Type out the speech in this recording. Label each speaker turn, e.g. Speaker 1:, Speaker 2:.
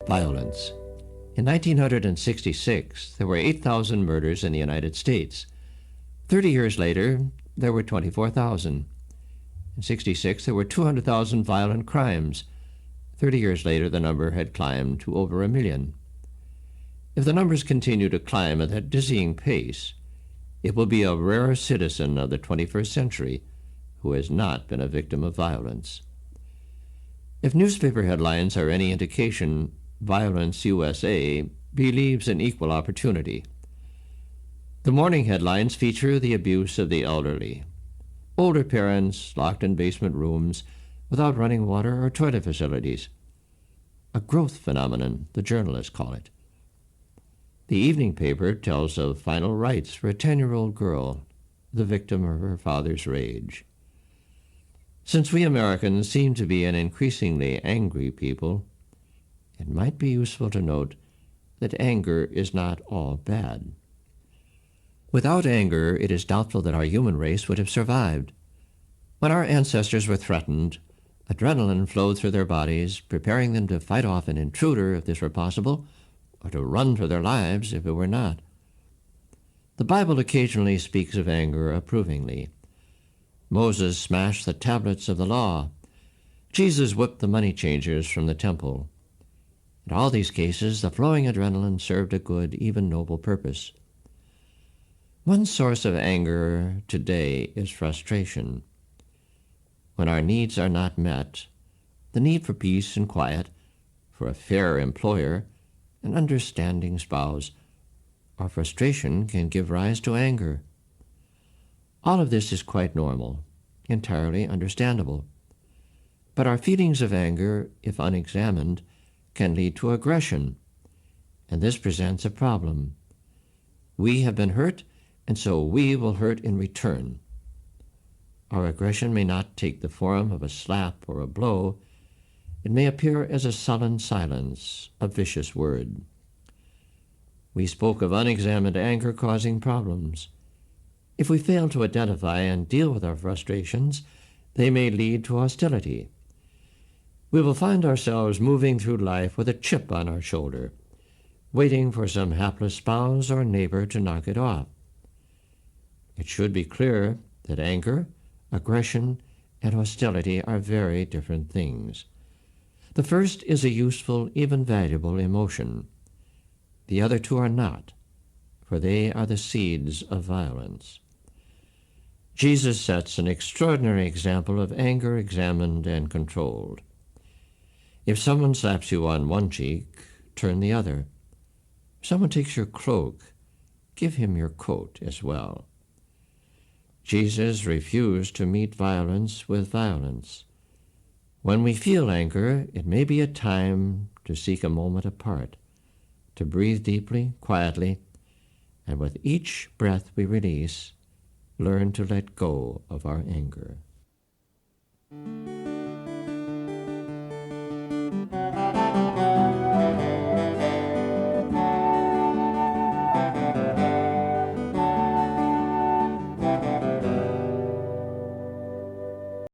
Speaker 1: Violence. In 1966, there were 8,000 murders in the United States. 30 years later, there were 24,000. In 66, there were 200,000 violent crimes. 30 years later, the number had climbed to over 1 million. If the numbers continue to climb at that dizzying pace, it will be a rare citizen of the 21st century who has not been a victim of violence. If newspaper headlines are any indication, Violence USA believes in equal opportunity. The morning headlines feature the abuse of the elderly. Older parents locked in basement rooms without running water or toilet facilities. A growth phenomenon, the journalists call it. The evening paper tells of final rites for a 10-year-old girl, the victim of her father's rage. Since we Americans seem to be an increasingly angry people, it might be useful to note that anger is not all bad. Without anger, it is doubtful that our human race would have survived. When our ancestors were threatened, adrenaline flowed through their bodies, preparing them to fight off an intruder if this were possible, or to run for their lives if it were not. The Bible occasionally speaks of anger approvingly. Moses smashed the tablets of the law. Jesus whipped the money changers from the temple. In all these cases, the flowing adrenaline served a good, even noble purpose. One source of anger today is frustration. When our needs are not met, the need for peace and quiet, for a fair employer, an understanding spouse, our frustration can give rise to anger. All of this is quite normal, entirely understandable. But our feelings of anger, if unexamined, can lead to aggression, and this presents a problem. We have been hurt, and so we will hurt in return. Our aggression may not take the form of a slap or a blow. It may appear as a sullen silence, a vicious word. We spoke of unexamined anger causing problems. If we fail to identify and deal with our frustrations, they may lead to hostility. We will find ourselves moving through life with a chip on our shoulder, waiting for some hapless spouse or neighbor to knock it off. It should be clear that anger, aggression, and hostility are very different things. The first is a useful, even valuable emotion. The other two are not, for they are the seeds of violence. Jesus sets an extraordinary example of anger examined and controlled. If someone slaps you on one cheek, turn the other. If someone takes your cloak, give him your coat as well. Jesus refused to meet violence with violence. When we feel anger, it may be a time to seek a moment apart, to breathe deeply, quietly, and with each breath we release, learn to let go of our anger.